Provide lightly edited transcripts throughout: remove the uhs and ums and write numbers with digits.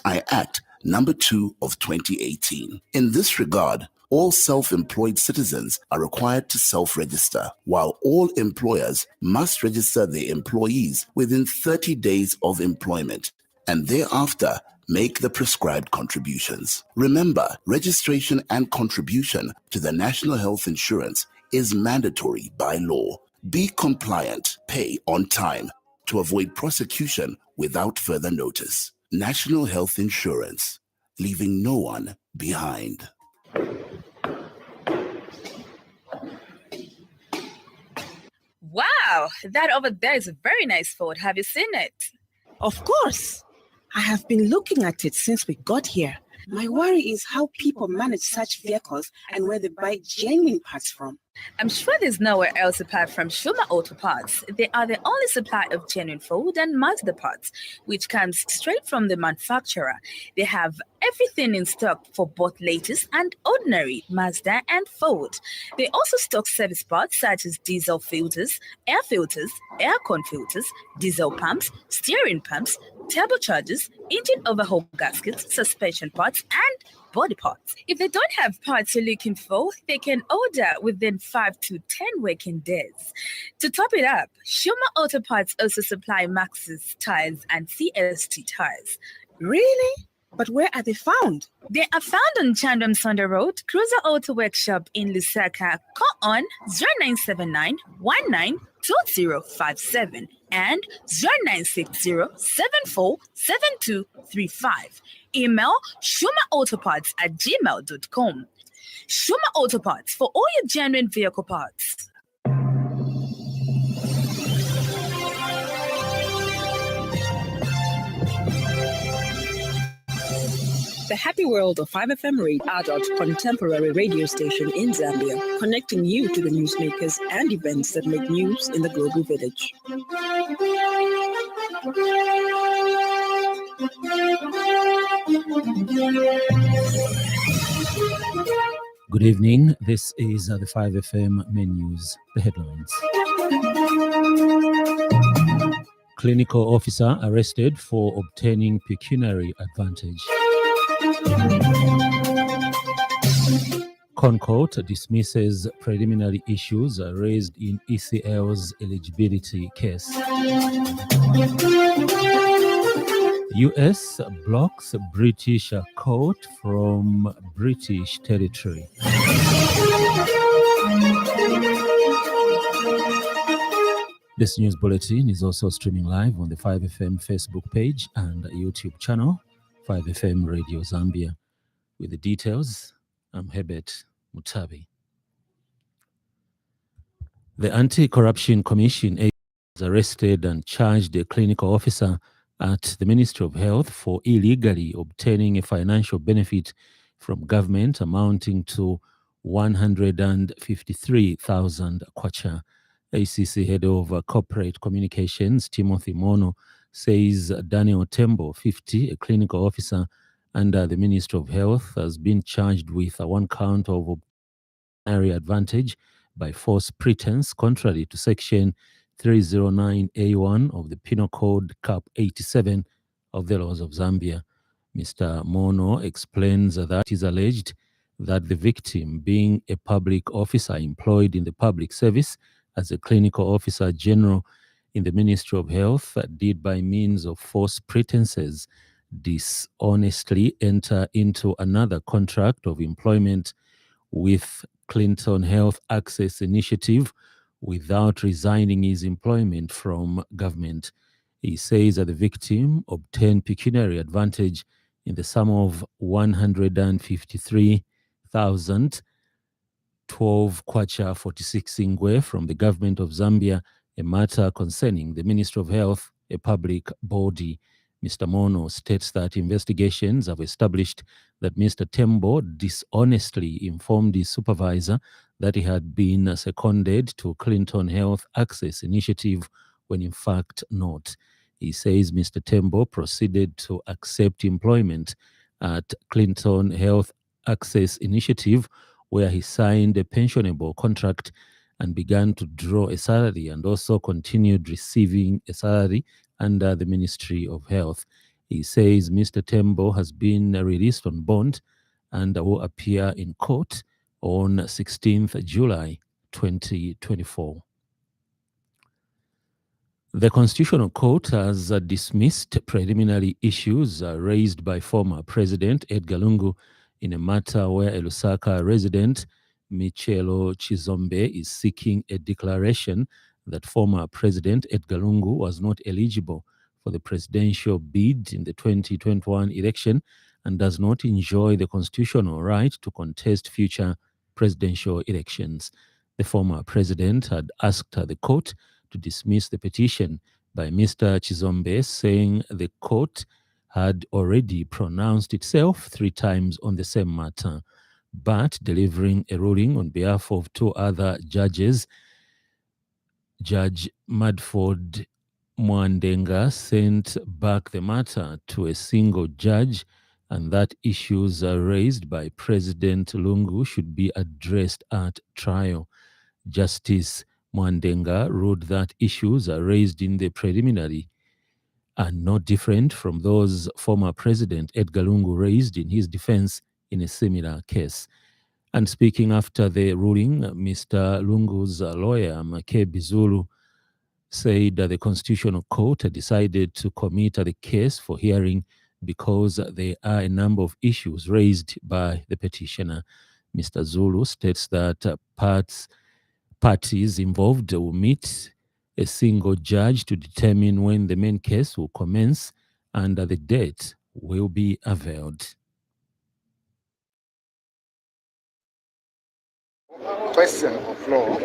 Act number 2 of 2018. In this regard, all self-employed citizens are required to self-register, while all employers must register their employees within 30 days of employment and thereafter make the prescribed contributions. Remember, registration and contribution to the National Health Insurance is mandatory by law. Be compliant, pay on time to avoid prosecution without further notice. National Health Insurance, leaving no one behind. Wow, that over there is a very nice Ford. Have you seen it? Of course. I have been looking at it since we got here. My worry is how people manage such vehicles and where they buy genuine parts from. I'm sure there's nowhere else apart from Shuma Auto Parts. They are the only supplier of genuine Ford and Mazda parts, which comes straight from the manufacturer. They have everything in stock for both latest and ordinary Mazda and Ford. They also stock service parts such as diesel filters, air con filters, diesel pumps, steering pumps, turbochargers, engine overhaul gaskets, suspension parts, and body parts. If they don't have parts you're looking for, they can order within 5 to 10 working days. To top it up, Shuma Auto Parts also supply Maxxis tires and CST tires. Really? But where are they found? They are found on Chandram Sonda Road, Cruiser Auto Workshop in Lusaka. Call on 0979 192057 and 0960747235. Email shumaautoparts@gmail.com. Shuma Auto Parts for all your genuine vehicle parts. The happy world of 5FM Radio, adult contemporary radio station in Zambia, connecting you to the newsmakers and events that make news in the global village. Good evening. This is the 5FM main news. The headlines. Clinical officer arrested for obtaining pecuniary advantage. ConCourt dismisses preliminary issues raised in ECL's eligibility case. US blocks British court from British territory. This news bulletin is also streaming live on the 5FM Facebook page and YouTube channel, 5FM Radio Zambia. With the details, I'm Herbert Mutabi. The Anti-Corruption Commission has arrested and charged a clinical officer at the Ministry of Health for illegally obtaining a financial benefit from government amounting to 153,000 kwacha. ACC Head of Corporate Communications, Timothy Mono, says Daniel Tembo, 50, a clinical officer under the Ministry of Health, has been charged with one count of area advantage by false pretense, contrary to Section 309A1 of the Penal Code Cap 87 of the laws of Zambia. Mr. Mono explains that it is alleged that the victim, being a public officer employed in the public service as a clinical officer general in the Ministry of Health, did by means of false pretenses dishonestly enter into another contract of employment with Clinton Health Access Initiative without resigning his employment from government. He says that the victim obtained pecuniary advantage in the sum of 153,012 kwacha 46 ingwe from the government of Zambia, a matter concerning the Ministry of Health, a public body. Mr. Mono states that investigations have established that Mr. Tembo dishonestly informed his supervisor that he had been seconded to Clinton Health Access Initiative when in fact not. He says Mr. Tembo proceeded to accept employment at Clinton Health Access Initiative, where he signed a pensionable contract and began to draw a salary and also continued receiving a salary under the Ministry of Health. He says Mr. Tembo has been released on bond and will appear in court on 16th July 2024. The Constitutional Court has dismissed preliminary issues raised by former President Edgar Lungu in a matter where a Lusaka resident, Michelo Chizombe, is seeking a declaration that former President Edgar Lungu was not eligible for the presidential bid in the 2021 election and does not enjoy the constitutional right to contest future presidential elections. The former president had asked the court to dismiss the petition by Mr. Chizombe, saying the court had already pronounced itself 3 times on the same matter, but delivering a ruling on behalf of 2 other judges, Judge Madford Mwandenga sent back the matter to a single judge, and that issues raised by President Lungu should be addressed at trial. Justice Mwandenga ruled that issues raised in the preliminary are not different from those former President Edgar Lungu raised in his defense in a similar case. And speaking after the ruling, Mr. Lungu's lawyer, Makebi Zulu, said that the Constitutional Court had decided to commit the case for hearing because there are a number of issues raised by the petitioner. Mr. Zulu states that parties involved will meet a single judge to determine when the main case will commence and the date will be availed. Question of law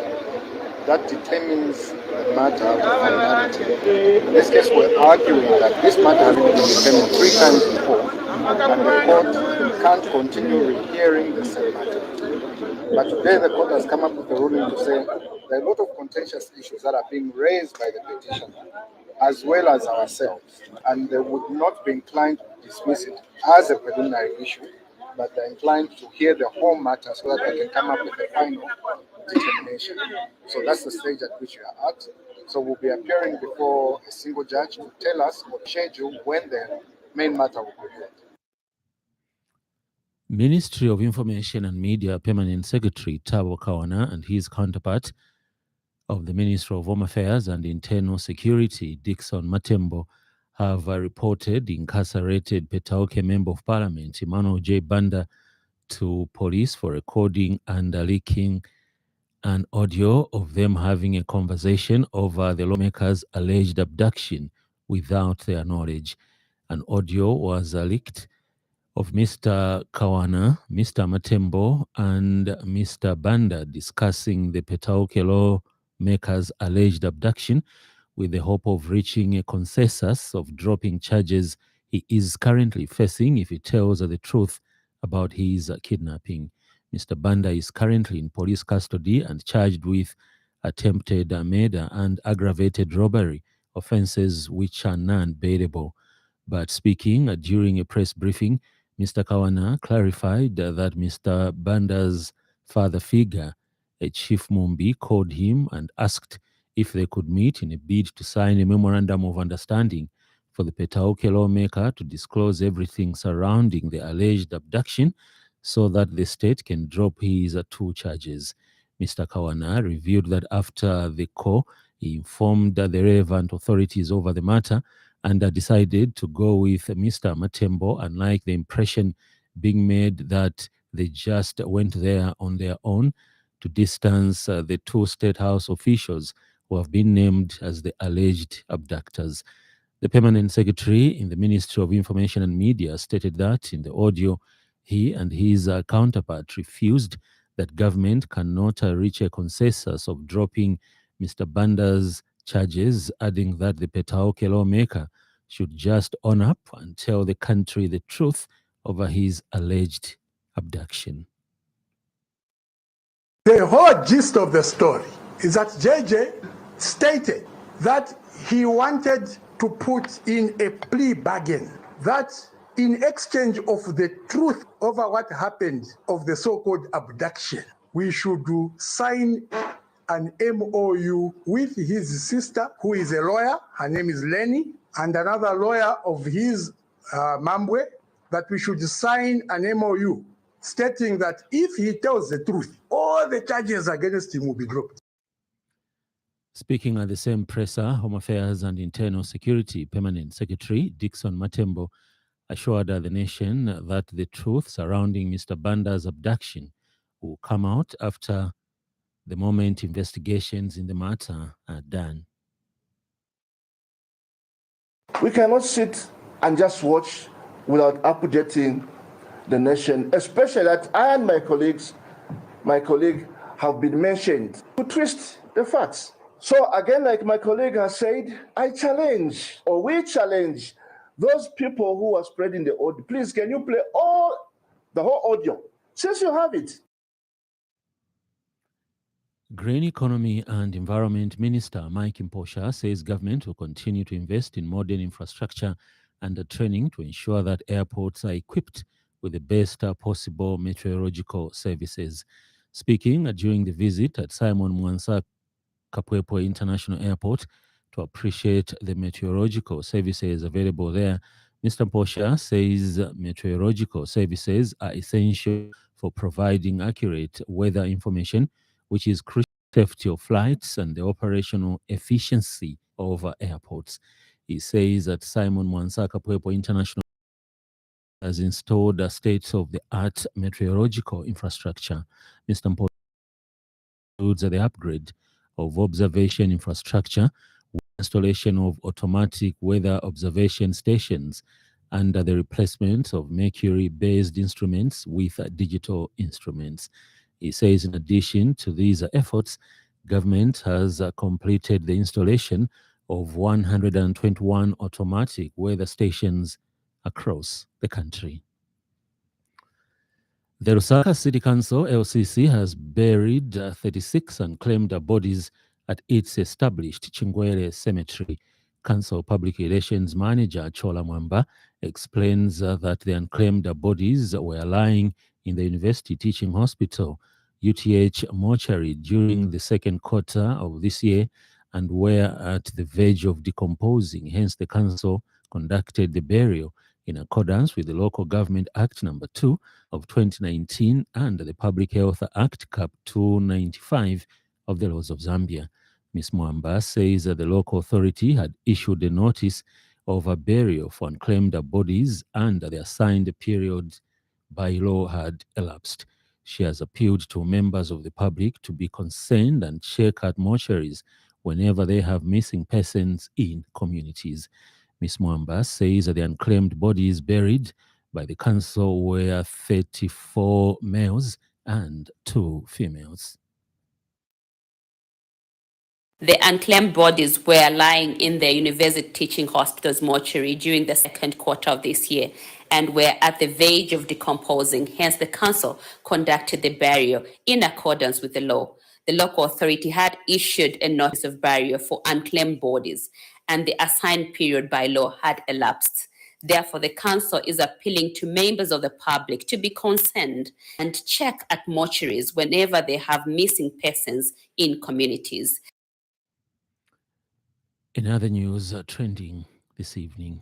that determines the matter of finality. In this case, we're arguing that this matter has been determined 3 times before, and the court can't continue rehearing the same matter. But today the court has come up with a ruling to say there are a lot of contentious issues that are being raised by the petitioner, as well as ourselves, and they would not be inclined to dismiss it as a preliminary issue, but they're inclined to hear the whole matter so that they can come up with a final determination. So that's the stage at which we are at. So we'll be appearing before a single judge to tell us or schedule when the main matter will be heard. Ministry of Information and Media Permanent Secretary Thabo Kawana and his counterpart of the Ministry of Home Affairs and Internal Security, Dickson Matembo, have reported incarcerated Petauke Member of Parliament Emmanuel J. Banda to police for recording and leaking an audio of them having a conversation over the lawmakers' alleged abduction without their knowledge. An audio was leaked of Mr. Kawana, Mr. Matembo, and Mr. Banda discussing the Petauke lawmakers' alleged abduction with the hope of reaching a consensus of dropping charges he is currently facing if he tells the truth about his kidnapping. Mr. Banda is currently in police custody and charged with attempted murder and aggravated robbery, offenses which are non-bailable. But speaking during a press briefing, Mr. Kawana clarified that Mr. Banda's father figure, a Chief Mumbi, called him and asked if they could meet in a bid to sign a memorandum of understanding for the Petauke lawmaker to disclose everything surrounding the alleged abduction so that the state can drop his 2 charges. Mr. Kawana revealed that after the call, he informed the relevant authorities over the matter and decided to go with Mr. Matembo, unlike the impression being made that they just went there on their own to distance the 2 State House officials who have been named as the alleged abductors. The permanent secretary in the Ministry of Information and Media stated that in the audio, he and his counterpart refused that government cannot reach a consensus of dropping Mr. Banda's charges, adding that the Petauke lawmaker should just own up and tell the country the truth over his alleged abduction. The whole gist of the story is that JJ stated that he wanted to put in a plea bargain that in exchange of the truth over what happened of the so-called abduction, we should sign an MOU with his sister, who is a lawyer, her name is Lenny, and another lawyer of his Mambwe that we should sign an MOU stating that if he tells the truth, all the charges against him will be dropped. Speaking at the same presser, Home Affairs and Internal Security Permanent Secretary Dickson Matembo assured the nation that the truth surrounding Mr. Banda's abduction will come out after the moment investigations in the matter are done. We cannot sit and just watch without updating the nation, especially that I and my colleague have been mentioned to twist the facts. So again, like my colleague has said, we challenge those people who are spreading the audio. Please, can you play the whole audio, since you have it? Green Economy and Environment Minister Mike Mposha says government will continue to invest in modern infrastructure and training to ensure that airports are equipped with the best possible meteorological services. Speaking during the visit at Simon Mwansa Kapwepo International Airport to appreciate the meteorological services available there, Mr. Mposha says meteorological services are essential for providing accurate weather information, which is crucial to the safety of flights and the operational efficiency of airports. He says that Simon Mwansa Kapwepo International has installed a state-of-the-art meteorological infrastructure. Mr. Mposha includes the upgrade of observation infrastructure, installation of automatic weather observation stations, and the replacement of mercury-based instruments with digital instruments. He says in addition to these efforts, government has completed the installation of 121 automatic weather stations across the country. The Lusaka City Council, LCC, has buried 36 unclaimed bodies at its established Chingwere Cemetery. Council Public Relations Manager Chola Mwamba explains that the unclaimed bodies were lying in the University Teaching Hospital, UTH mortuary, during the second quarter of this year and were at the verge of decomposing. Hence, the council conducted the burial in accordance with the Local Government Act No. 2 of 2019 and the Public Health Act Cap 295 of the laws of Zambia. Ms. Mwamba says that the local authority had issued a notice of a burial for unclaimed bodies and the assigned period by law had elapsed. She has appealed to members of the public to be concerned and check at mortuaries whenever they have missing persons in communities. Ms. Mwamba says that the unclaimed bodies buried by the council were 34 males and 2 females. The unclaimed bodies were lying in the University Teaching Hospital's mortuary during the second quarter of this year and were at the verge of decomposing. Hence, the council conducted the burial in accordance with the law. The local authority had issued a notice of burial for unclaimed bodies, and the assigned period by law had elapsed. Therefore, the council is appealing to members of the public to be concerned and check at mortuaries whenever they have missing persons in communities. In other news trending this evening,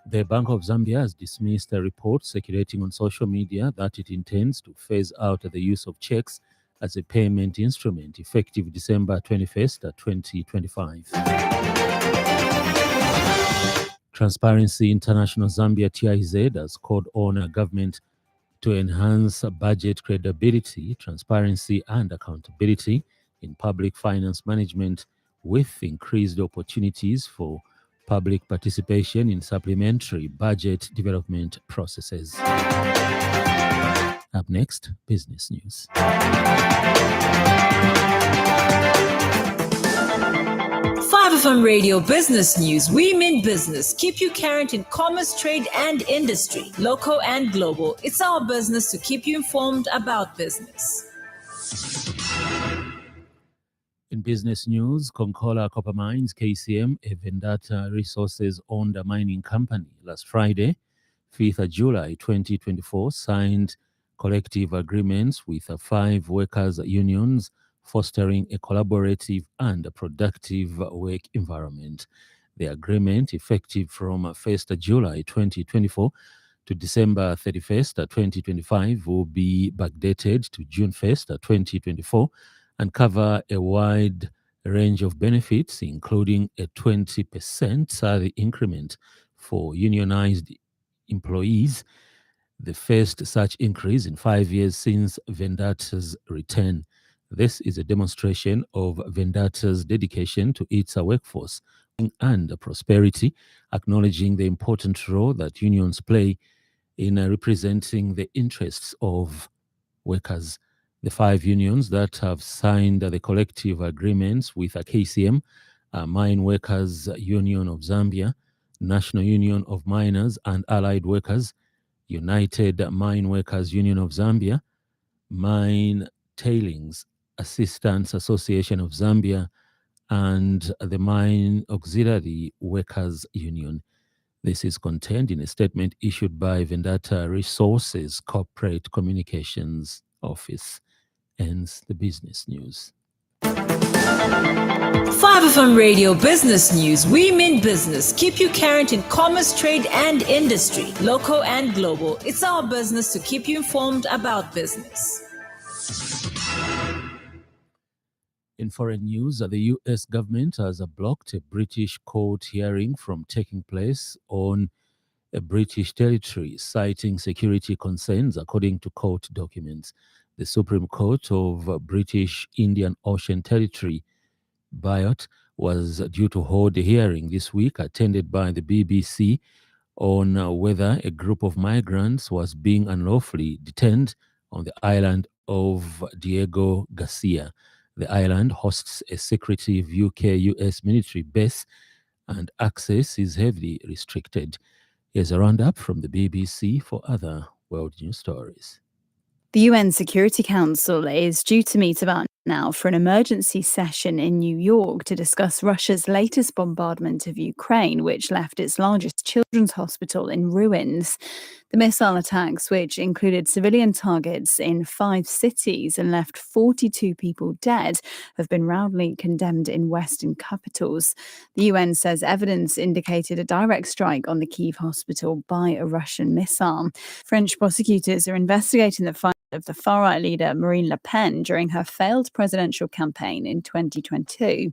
the Bank of Zambia has dismissed a report circulating on social media that it intends to phase out the use of checks as a payment instrument effective December 21st, 2025. Transparency International Zambia TIZ has called on a government to enhance budget credibility, transparency, and accountability in public finance management with increased opportunities for public participation in supplementary budget development processes. Up next, business news. 5FM Radio Business News. We mean business. Keep you current in commerce, trade, and industry, local and global. It's our business to keep you informed about business. In business news, Konkola Copper Mines, KCM, a Vendata Resources-owned mining company, last Friday, 5th July 2024, signed collective agreements with 5 workers' unions fostering a collaborative and a productive work environment. The agreement, effective from 1st July 2024 to December 31st, 2025, will be backdated to June 1st, 2024, and cover a wide range of benefits, including a 20% salary increment for unionized employees, the first such increase in 5 years since Vendata's return. This is a demonstration of Vendata's dedication to its workforce and prosperity, acknowledging the important role that unions play in representing the interests of workers. The 5 unions that have signed the collective agreements with KCM are Mine Workers Union of Zambia, National Union of Miners and Allied Workers, United Mine Workers Union of Zambia, Mine Tailings Assistance Association of Zambia, and the Mine Auxiliary Workers Union. This is contained in a statement issued by Vendata Resources Corporate Communications Office. Ends the business news. 5FM Radio Business News. We mean business. Keep you current in commerce, trade, and industry, local and global. It's our business to keep you informed about business. In foreign news, the U.S. government has blocked a British court hearing from taking place on a British territory, citing security concerns, according to court documents. The Supreme Court of British Indian Ocean Territory, BIOT, was due to hold a hearing this week, attended by the BBC, on whether a group of migrants was being unlawfully detained on the island of Diego Garcia. The island hosts a secretive UK-US military base, and access is heavily restricted. Here's a roundup from the BBC for other world news stories. The UN Security Council is due to meet about now for an emergency session in New York to discuss Russia's latest bombardment of Ukraine, which left its largest children's hospital in ruins. The missile attacks, which included civilian targets in 5 cities and left 42 people dead, have been roundly condemned in Western capitals. The UN says evidence indicated a direct strike on the Kyiv hospital by a Russian missile. French prosecutors are investigating the findings of the far-right leader Marine Le Pen during her failed presidential campaign in 2022.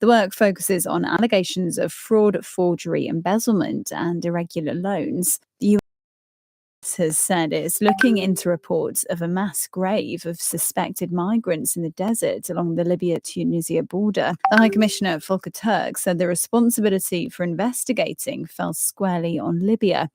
The work focuses on allegations of fraud, forgery, embezzlement, and irregular loans. The US has said it's looking into reports of a mass grave of suspected migrants in the desert along the Libya-Tunisia border. The High Commissioner Volker Turk said the responsibility for investigating fell squarely on Libya.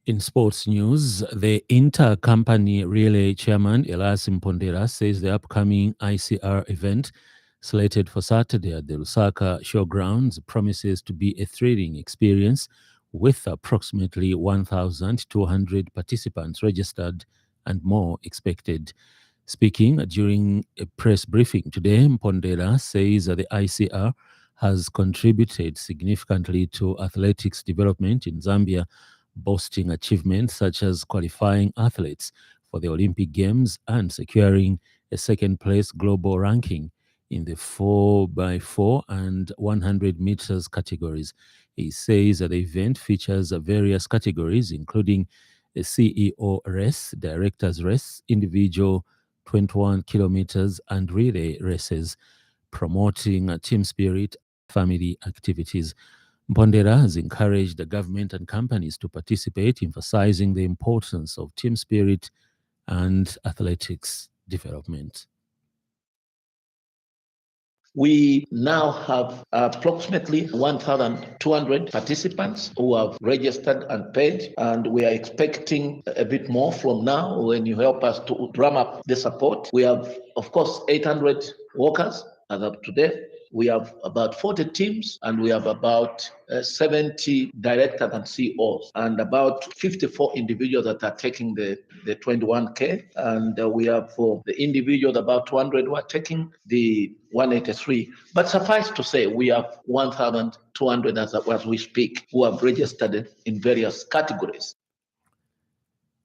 In sports news, the Inter-Company Relay chairman, Elias Mpondera, says the upcoming ICR event, slated for Saturday at the Lusaka Showgrounds, promises to be a thrilling experience with approximately 1,200 participants registered and more expected. Speaking during a press briefing today, Mpondera says that the ICR has contributed significantly to athletics development in Zambia, boasting achievements such as qualifying athletes for the Olympic Games and securing a second-place global ranking in the 4x4 and 100 meters categories. He says that the event features various categories, including a CEO race, director's race, individual 21 kilometers, and relay races, promoting team spirit, family activities. Mpondera has encouraged the government and companies to participate, emphasizing the importance of team spirit and athletics development. We now have approximately 1,200 participants who have registered and paid, and we are expecting a bit more from now when you help us to drum up the support. We have, of course, 800 workers as of today. We have about 40 teams, and we have about 70 directors and CEOs, and about 54 individuals that are taking the 21K. And we have for the individuals about 200 who are taking the 183. But suffice to say, we have 1,200 as we speak who have registered in various categories.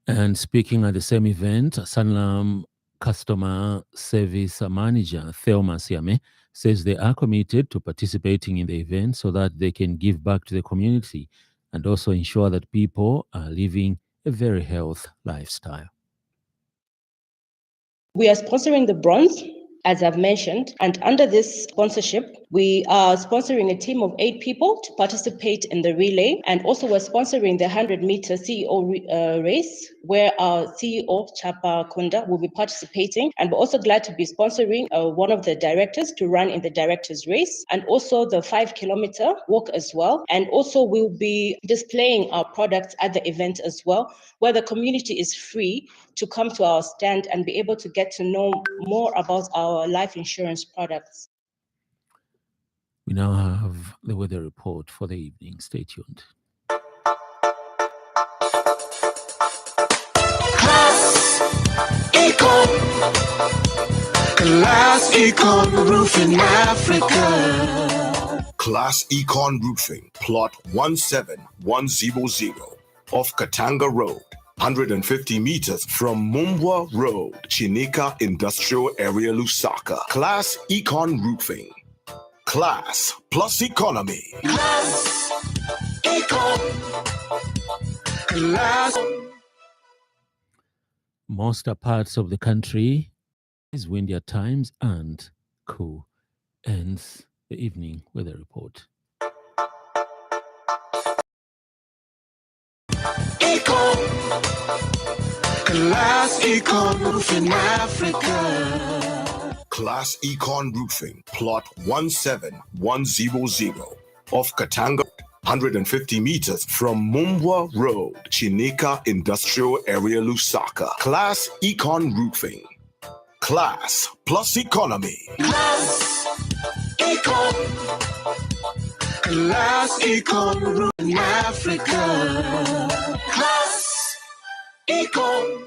And speaking at the same event, Sanlam Customer Service Manager Thelma Siame says they are committed to participating in the event so that they can give back to the community and also ensure that people are living a very healthy lifestyle. We are sponsoring the bronze, as I've mentioned, and under this sponsorship, we are sponsoring a team of 8 people to participate in the relay, and also we're sponsoring the 100-meter CEO race, where our CEO, Chapa Kunda, will be participating, and we're also glad to be sponsoring one of the directors to run in the director's race, and also the 5-kilometer walk as well, and also we'll be displaying our products at the event as well, where the community is free to come to our stand and be able to get to know more about our life insurance products. We now have the weather report for the evening. Stay tuned. Class Econ Roofing Africa. Class Econ Roofing, plot 17100 off Katanga Road, 150 meters from Mumbwa Road, Chinika Industrial Area, Lusaka. Class Econ Roofing. Class plus economy. Class Econ. Class. Most parts of the country is windy at times and cool. Ends the evening weather report. Econ. Class Econ Roofing Africa. Class Econ Roofing, plot 17100 off Katanga, 150 meters from Mumbwa Road, Chinika Industrial Area, Lusaka. Class Econ Roofing. Class plus economy. Class Econ. Class Econ Roofing Africa. Class Econ.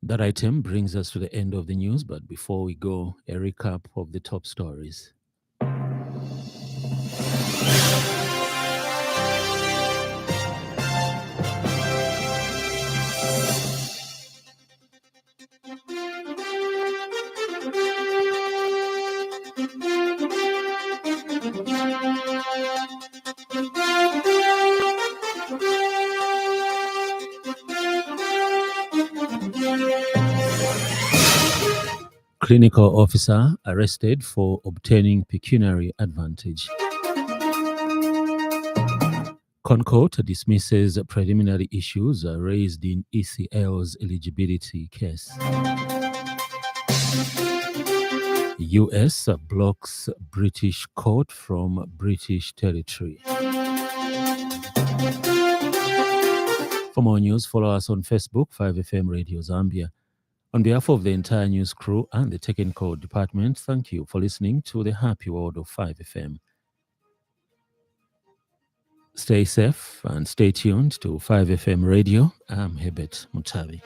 That item brings us to the end of the news, but before we go, a recap of the top stories. Clinical officer arrested for obtaining pecuniary advantage. ConCourt dismisses preliminary issues raised in ECL's eligibility case. US blocks British court from British territory. For more news, follow us on Facebook, 5FM Radio Zambia. On behalf of the entire news crew and the technical department, thank you for listening to the Happy World of 5FM. Stay safe and stay tuned to 5FM Radio. I'm Herbert Mutavi.